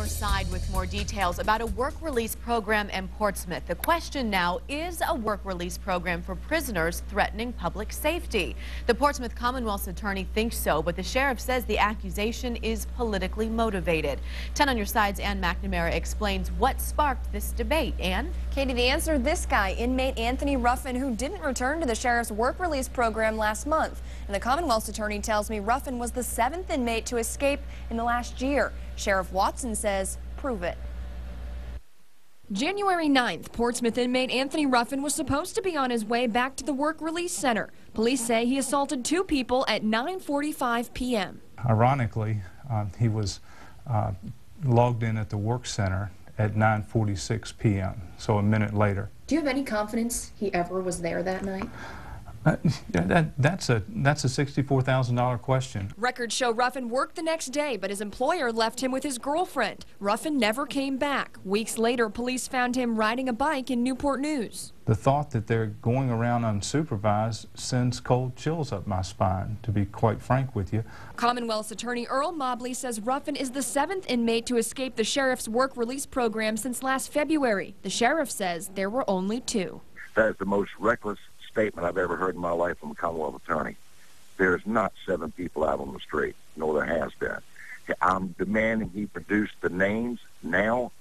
your side with more details about a work release program in Portsmouth. The question now, is a work release program for prisoners threatening public safety? The Portsmouth Commonwealth's attorney thinks so, but the sheriff says the accusation is politically motivated. 10 on your side's Ann McNamara explains what sparked this debate. Ann? Katie, the answer, this guy, inmate Anthony Ruffin, who didn't return to the sheriff's work release program last month. And the Commonwealth's attorney tells me Ruffin was the 7th inmate to escape in the last year. Sheriff Watson says, prove it. January 9th, Portsmouth inmate Anthony Ruffin was supposed to be on his way back to the work release center. Police say he assaulted 2 people at 9:45 p.m. Ironically, he was logged in at the work center at 9:46 p.m., so a minute later. Do you have any confidence he ever was there that night? That's a $64,000 question. Records show Ruffin worked the next day, but his employer left him with his girlfriend. Ruffin never came back. Weeks later, police found him riding a bike in Newport News. The thought that they're going around unsupervised sends cold chills up my spine, to be quite frank with you. Commonwealth's attorney Earl Mobley says Ruffin is the 7th inmate to escape the sheriff's work release program since last February. The sheriff says there were only 2. That is the most reckless statement I've ever heard in my life from a Commonwealth attorney. There's not 7 people out on the street, nor there has been. I'm demanding he produce the names now,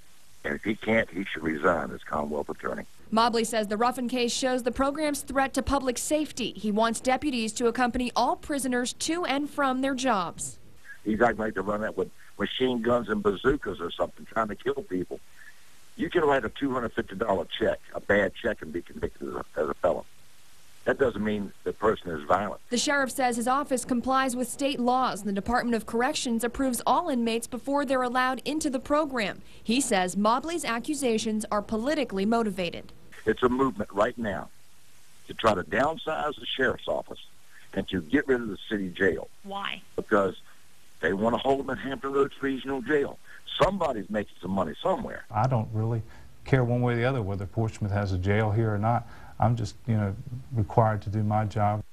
and if he can't, he should resign as Commonwealth attorney. Mobley says the Ruffin case shows the program's threat to public safety. He wants deputies to accompany all prisoners to and from their jobs. He's acting like they're running out with machine guns and bazookas or something, trying to kill people. You can write a $250 check, a bad check, and be convicted as a felon. That doesn't mean the person is violent. The sheriff says his office complies with state laws. The Department of Corrections approves all inmates before they're allowed into the program. He says Mobley's accusations are politically motivated. It's a movement right now to try to downsize the sheriff's office and to get rid of the city jail. Why? Because they want to hold them at Hampton Roads Regional Jail. Somebody's making some money somewhere. I don't really care one way or the other whether Portsmouth has a jail here or not. I'm just, required to do my job.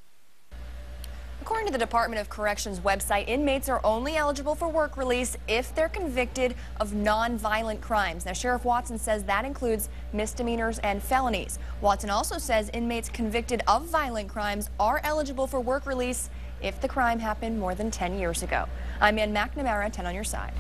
According to the Department of Corrections website, inmates are only eligible for work release if they're convicted of non-violent crimes. Now, Sheriff Watson says that includes misdemeanors and felonies. Watson also says inmates convicted of violent crimes are eligible for work release if the crime happened more than 10 years ago. I'm Ann McNamara, 10 on your side.